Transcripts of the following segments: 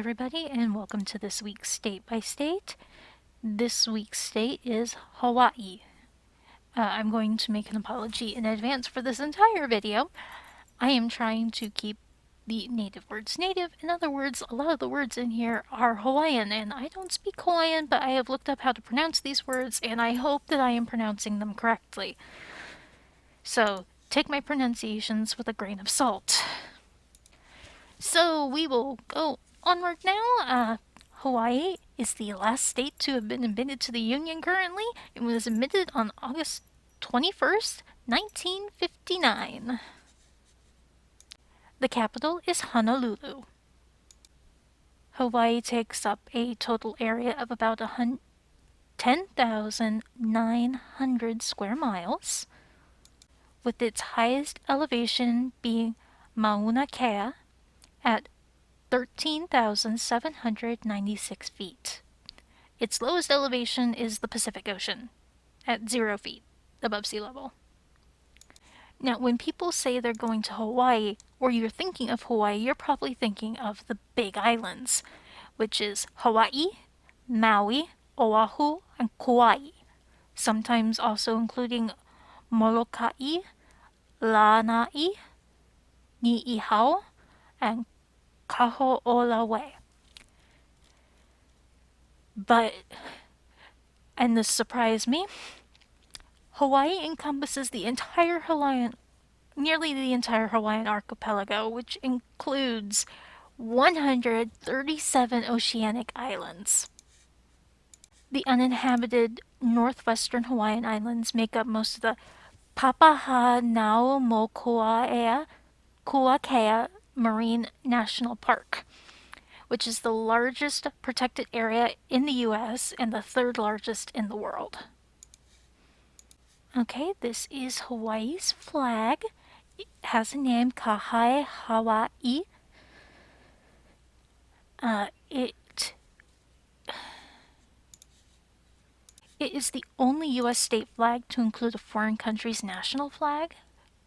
everybody, and welcome to this week's State by State. This week's state is Hawaii. I'm going to make an apology in advance for this entire video. I am trying to keep the native words native. In other words, a lot of the words in here are Hawaiian, and I don't speak Hawaiian, but I have looked up how to pronounce these words, and I hope that I am pronouncing them correctly. So, take my pronunciations with a grain of salt. So, we will go onward now. Hawaii is the last state to have been admitted to the Union currently. It was admitted on August 21st, 1959. The capital is Honolulu. Hawaii takes up a total area of about 10,900 square miles, with its highest elevation being Mauna Kea at 13,796 feet. Its lowest elevation is the Pacific Ocean, at 0 feet above sea level. Now, when people say they're going to Hawaii, or you're thinking of Hawaii, you're probably thinking of the Big Islands, which is Hawaii, Maui, Oahu, and Kauai, sometimes also including Molokai, Lanai, Niihau, and Kaho'olawe. But, and this surprised me, Hawaii encompasses the entire nearly the entire Hawaiian archipelago, which includes 137 oceanic islands. The uninhabited northwestern Hawaiian islands make up most of the Papahanaumokuakea Marine National Park, which is the largest protected area in the U.S. and the third largest in the world. Okay, this is Hawaii's flag. It has a name, Kahai Hawaii. It is the only U.S. state flag to include a foreign country's national flag,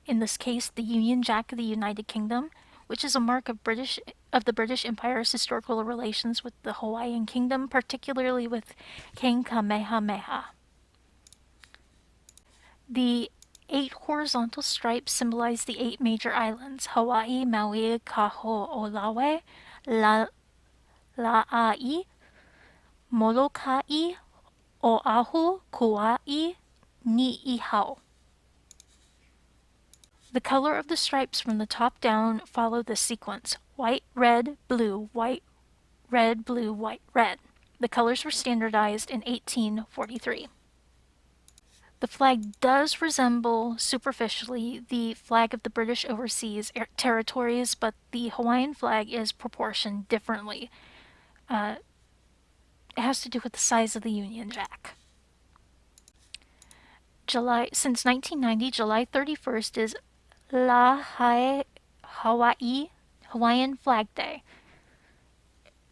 in this case the Union Jack of the United Kingdom, which is a mark of the British Empire's historical relations with the Hawaiian Kingdom, particularly with King Kamehameha. The 8 horizontal stripes symbolize the 8 major islands: Hawaii, Maui, Kaho'olawe, La'ai, Molokai, Oahu, Kauai, Niihau. The color of the stripes from the top down follow this sequence: white, red, blue, white, red, blue, white, red. The colors were standardized in 1843. The flag does resemble, superficially, the flag of the British Overseas Territories, but the Hawaiian flag is proportioned differently. It has to do with the size of the Union Jack. Since 1990, July 31st is Hawaii Hawaiian Flag Day.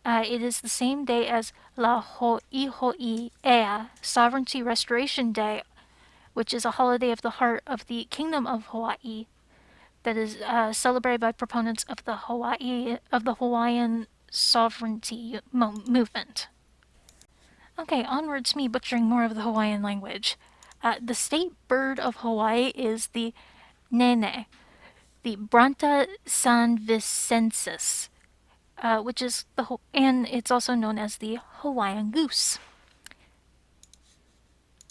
It is the same day as La Ho'iho'i'ea Sovereignty Restoration Day, which is a holiday of the heart of the Kingdom of Hawaii that is celebrated by proponents of the Hawaiian sovereignty movement. Okay, onwards me butchering more of the Hawaiian language. The state bird of Hawaii is the nene, the Branta sanvicensis, which is and it's also known as the Hawaiian goose.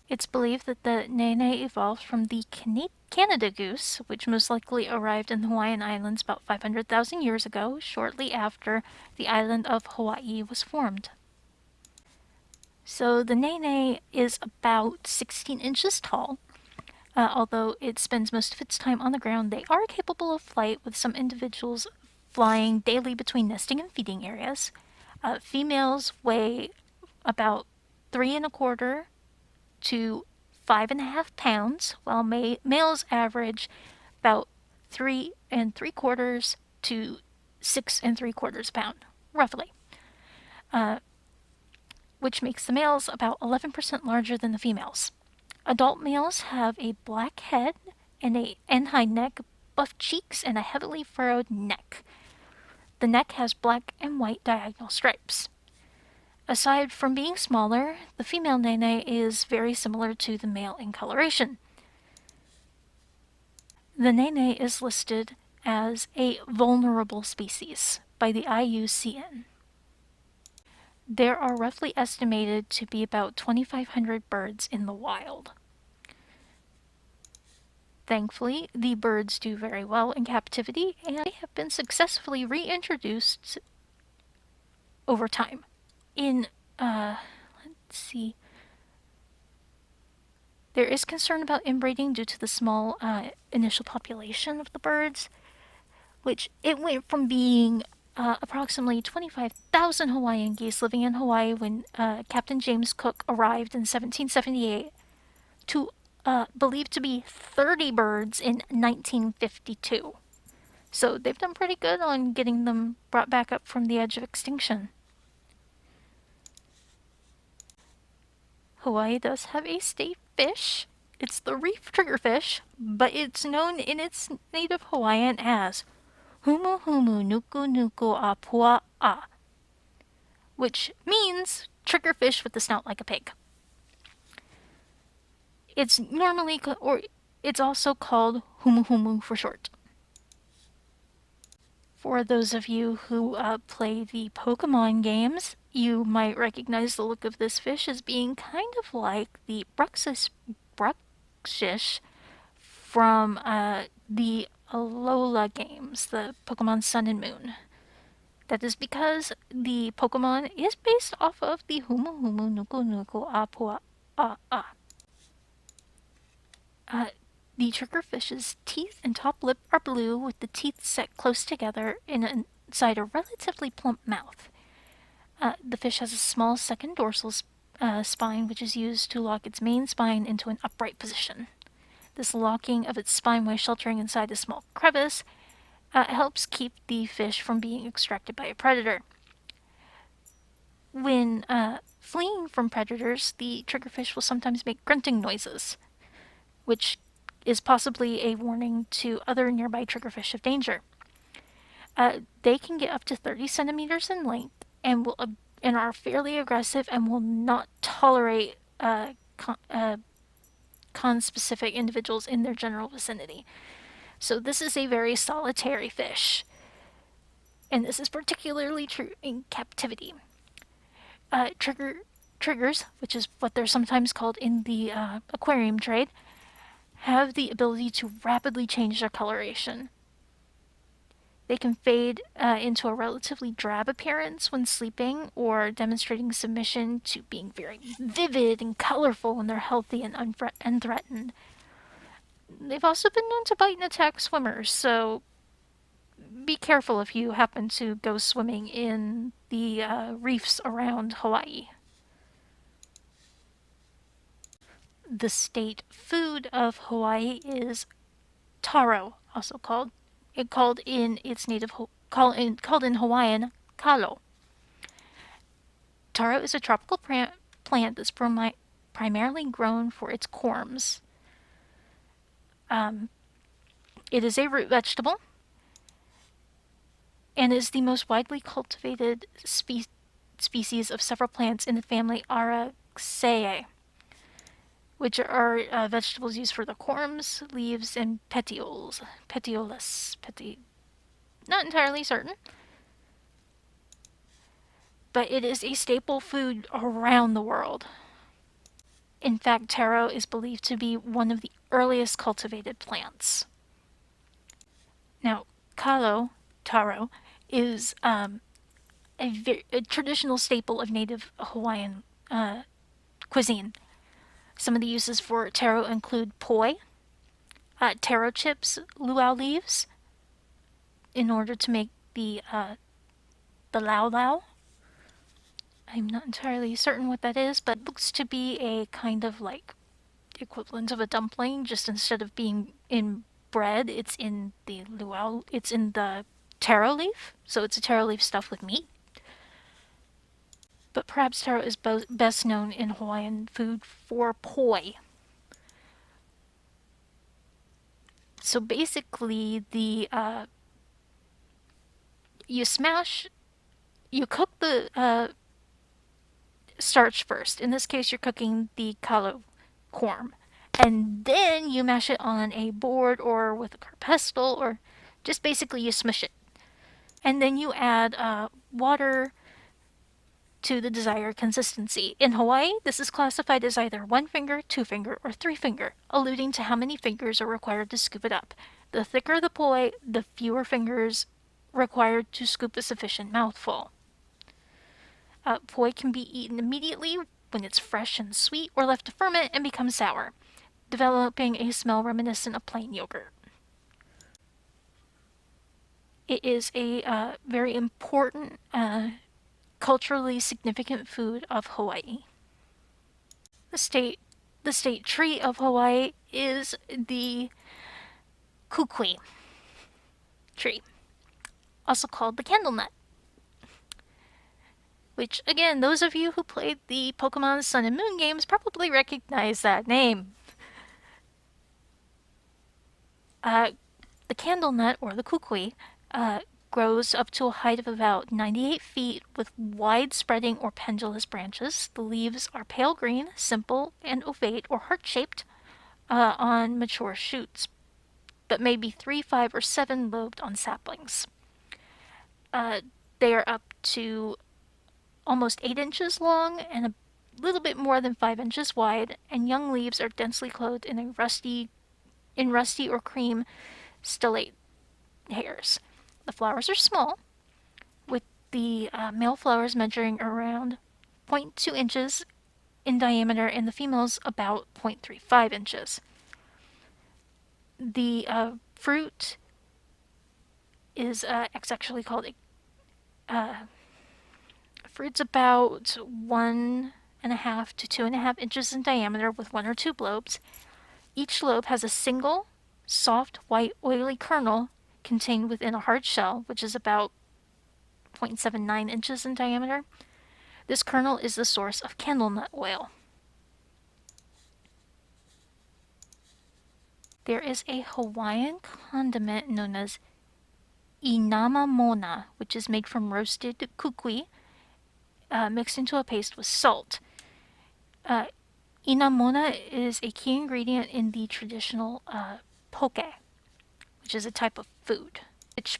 It's believed that the nene evolved from the Canada goose, which most likely arrived in the Hawaiian Islands about 500,000 years ago, shortly after the island of Hawaii was formed. So the nene is about 16 inches tall. Although it spends most of its time on the ground, they are capable of flight, with some individuals flying daily between nesting and feeding areas. Females weigh about 3¼ to 5½ pounds, while males average about 3¾ to 6¾ pound, roughly. Which makes the males about 11% larger than the females. Adult males have a black head and hind neck, buff cheeks, and a heavily furrowed neck. The neck has black and white diagonal stripes. Aside from being smaller, the female nene is very similar to the male in coloration. The nene is listed as a vulnerable species by the IUCN. There are roughly estimated to be about 2,500 birds in the wild. Thankfully, the birds do very well in captivity, and they have been successfully reintroduced over time. Let's see. There is concern about inbreeding due to the small initial population of the birds, which it went from being approximately 25,000 Hawaiian geese living in Hawaii when Captain James Cook arrived in 1778 to believed to be 30 birds in 1952. So they've done pretty good on getting them brought back up from the edge of extinction. Hawaii does have a state fish. It's the reef triggerfish, but it's known in its native Hawaiian as Humu Humu Nuku Nuku a Pua a, which means triggerfish with the snout like a pig. It's also called Humu Humu for short. For those of you who play the Pokemon games, you might recognize the look of this fish as being kind of like the Bruxish from the Alola games, the Pokemon Sun and Moon. That is because the Pokemon is based off of the Humu Humu Nuku Nuku a Pua a. The triggerfish's teeth and top lip are blue, with the teeth set close together inside a relatively plump mouth. The fish has a small second dorsal spine, which is used to lock its main spine into an upright position. This locking of its spine while sheltering inside a small crevice helps keep the fish from being extracted by a predator. When fleeing from predators, the triggerfish will sometimes make grunting noises, which is possibly a warning to other nearby triggerfish of danger. They can get up to 30 centimeters in length and are fairly aggressive and will not tolerate conspecific individuals in their general vicinity. So this is a very solitary fish, and this is particularly true in captivity. Triggers, which is what they're sometimes called in the aquarium trade, have the ability to rapidly change their coloration. They can fade into a relatively drab appearance when sleeping or demonstrating submission to being very vivid and colorful when they're healthy and unthreatened. They've also been known to bite and attack swimmers, so be careful if you happen to go swimming in the reefs around Hawaii. The state food of Hawaii is taro, also called in Hawaiian kalo. Taro is a tropical plant that's primarily grown for its corms. It is a root vegetable and is the most widely cultivated species of several plants in the family Araceae, which are vegetables used for the corms, leaves, and petioles. Not entirely certain. But it is a staple food around the world. In fact, taro is believed to be one of the earliest cultivated plants. Now, taro, is a traditional staple of native Hawaiian cuisine. Some of the uses for taro include poi, taro chips, luau leaves, in order to make the lau. I'm not entirely certain what that is, but it looks to be a kind of like equivalent of a dumpling, just instead of being in bread, it's in the taro leaf, so it's a taro leaf stuffed with meat. But perhaps taro is best known in Hawaiian food for poi. So basically, you cook the starch first. In this case, you're cooking the kalo corn. And then you mash it on a board or with a pestle, or just basically you smush it. And then you add water to the desired consistency. In Hawaii, this is classified as either one finger, two finger, or three finger, alluding to how many fingers are required to scoop it up. The thicker the poi, the fewer fingers required to scoop a sufficient mouthful. Poi can be eaten immediately when it's fresh and sweet, or left to ferment and become sour, developing a smell reminiscent of plain yogurt. It is a very important, culturally significant food of Hawaii. The state tree of Hawaii is the kukui tree, also called the candle nut. Which, again, those of you who played the Pokemon Sun and Moon games probably recognize that name. The candle nut, or the kukui, grows up to a height of about 98 feet with wide-spreading or pendulous branches. The leaves are pale green, simple and ovate or heart-shaped on mature shoots, but may be 3, 5, or 7-lobed on saplings. They are up to almost 8 inches long and a little bit more than 5 inches wide, and young leaves are densely clothed in rusty or cream stellate hairs. The flowers are small, with the male flowers measuring around 0.2 inches in diameter and the females about 0.35 inches. The fruit is it's actually called fruit's about 1.5 to 2.5 inches in diameter with 1 or 2 lobes. Each lobe has a single, soft, white, oily kernel contained within a hard shell, which is about 0.79 inches in diameter. This kernel is the source of candle nut oil. There is a Hawaiian condiment known as inamamona, which is made from roasted kukui, mixed into a paste with salt. Inamona is a key ingredient in the traditional poke, which is a type of food. Which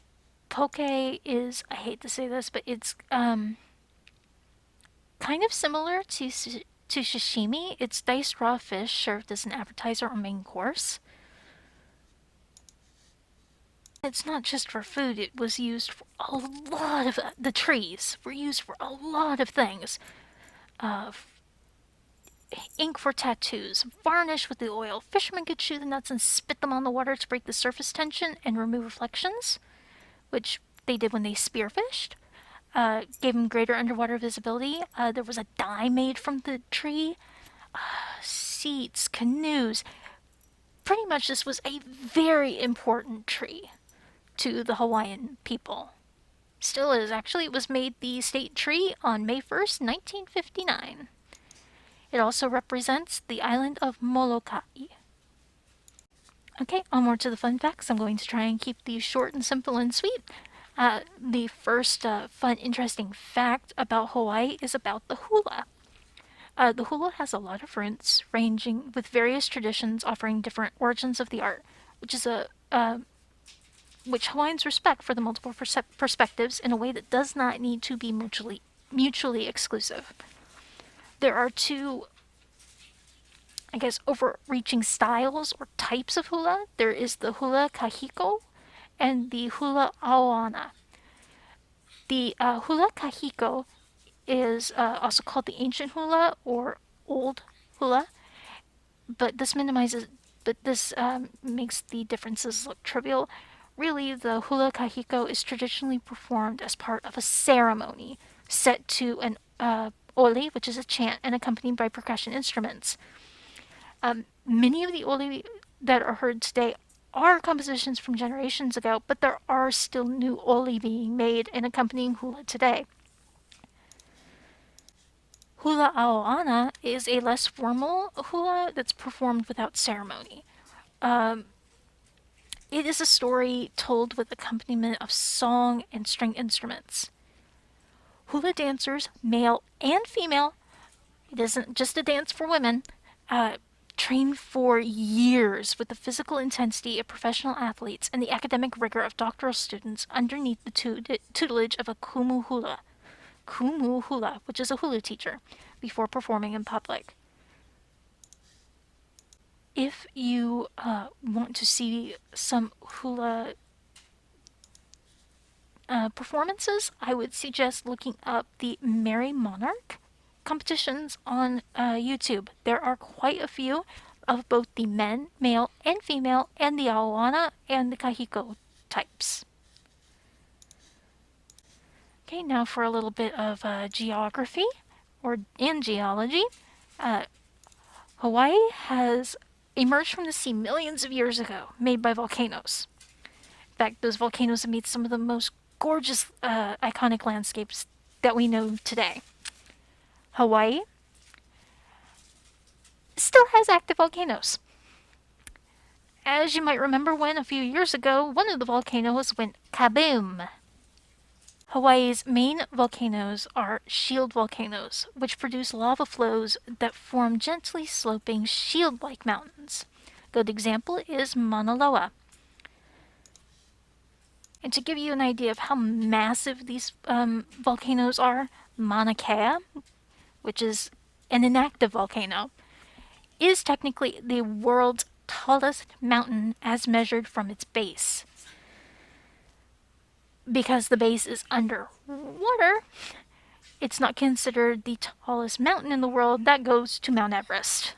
poke is, I hate to say this, but it's kind of similar to sashimi. It's diced raw fish served as an appetizer or main course. It's not just for food, it was used for a lot of the trees were used for a lot of things. Ink for tattoos, varnish with the oil. Fishermen could chew the nuts and spit them on the water to break the surface tension and remove reflections, which they did when they spearfished. Gave them greater underwater visibility. There was a dye made from the tree. Seats, canoes. Pretty much this was a very important tree to the Hawaiian people. Still is, actually. It was made the state tree on May 1st, 1959. It also represents the island of Molokai. Okay, onward to the fun facts. I'm going to try and keep these short and simple and sweet. The first fun, interesting fact about Hawaii is about the hula. The hula has a lot of roots, ranging with various traditions offering different origins of the art, which is which Hawaiians respect for the multiple perspectives in a way that does not need to be mutually exclusive. There are two, I guess, overreaching styles or types of hula. There is the hula kahiko and the hula aoana. The hula kahiko is also called the ancient hula or old hula, but this makes the differences look trivial. Really, the hula kahiko is traditionally performed as part of a ceremony set to an oli, which is a chant, and accompanied by percussion instruments. Many of the oli that are heard today are compositions from generations ago, but there are still new oli being made and accompanying hula today. Hula aoana is a less formal hula that's performed without ceremony. It is a story told with accompaniment of song and string instruments. Hula dancers, male and female, it isn't just a dance for women, train for years with the physical intensity of professional athletes and the academic rigor of doctoral students underneath the tutelage of a kumu hula, which is a hula teacher, before performing in public. If you want to see some hula performances, I would suggest looking up the Merry Monarch competitions on YouTube. There are quite a few of both the male and female, and the Aoana and the Kahiko types. Okay, now for a little bit of geography and geology. Hawaii has emerged from the sea millions of years ago, made by volcanoes. In fact, those volcanoes have made some of the most gorgeous, iconic landscapes that we know today. Hawaii still has active volcanoes. As you might remember when, a few years ago, one of the volcanoes went kaboom. Hawaii's main volcanoes are shield volcanoes, which produce lava flows that form gently sloping shield-like mountains. A good example is Mauna Loa. And to give you an idea of how massive these volcanoes are, Mauna Kea, which is an inactive volcano, is technically the world's tallest mountain as measured from its base. Because the base is underwater, it's not considered the tallest mountain in the world. That goes to Mount Everest.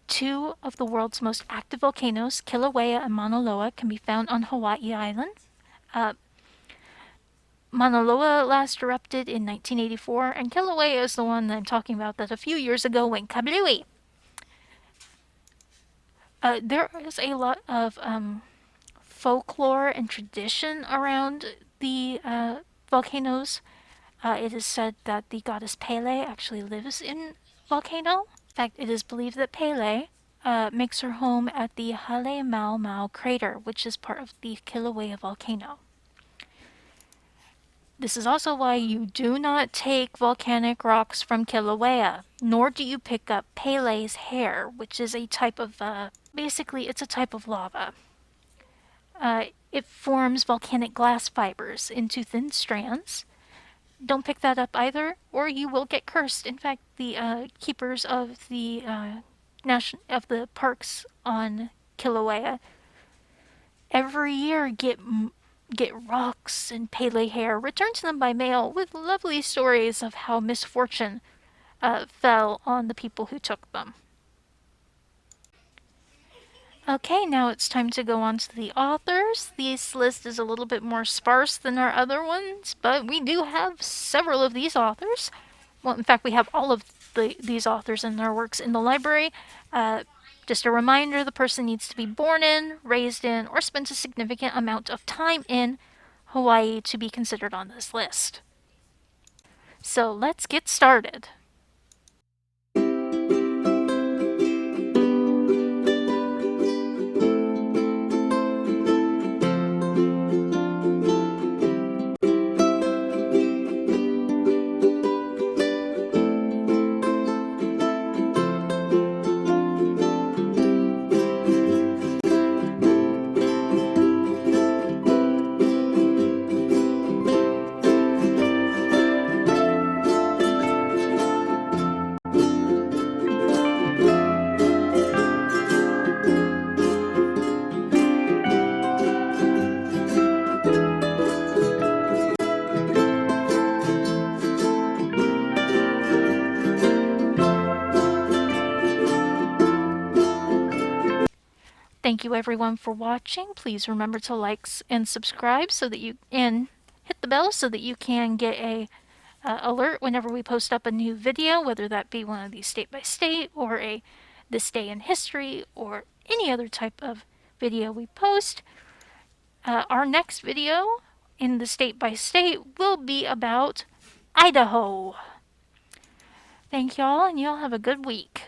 Two of the world's most active volcanoes, Kilauea and Mauna Loa, can be found on Hawaii Island. Mauna Loa last erupted in 1984, and Kilauea is the one that I'm talking about that a few years ago went kablooey. There is a lot of folklore and tradition around the volcanoes. It is said that the goddess Pele actually lives in volcano. In fact, it is believed that Pele makes her home at the Hale Mau Mau crater, which is part of the Kilauea volcano. This is also why you do not take volcanic rocks from Kilauea, nor do you pick up Pele's hair, which is a type of, basically it's a type of lava. It forms volcanic glass fibers into thin strands. Don't pick that up either, or you will get cursed. In fact, the keepers of the parks on Kilauea every year get rocks and Pele hair returned to them by mail with lovely stories of how misfortune fell on the people who took them. Okay, now it's time to go on to the authors. This list is a little bit more sparse than our other ones, but we do have several of these authors. Well, in fact, we have all of these authors and their works in the library. Just a reminder, the person needs to be born in, raised in, or spent a significant amount of time in Hawaii to be considered on this list. So let's get started. Thank you everyone for watching. Please remember to like and subscribe and hit the bell so that you can get a alert whenever we post up a new video, whether that be one of these state by state or a this day in history or any other type of video we post. Our next video in the state by state will be about Idaho. Thank y'all, and y'all have a good week.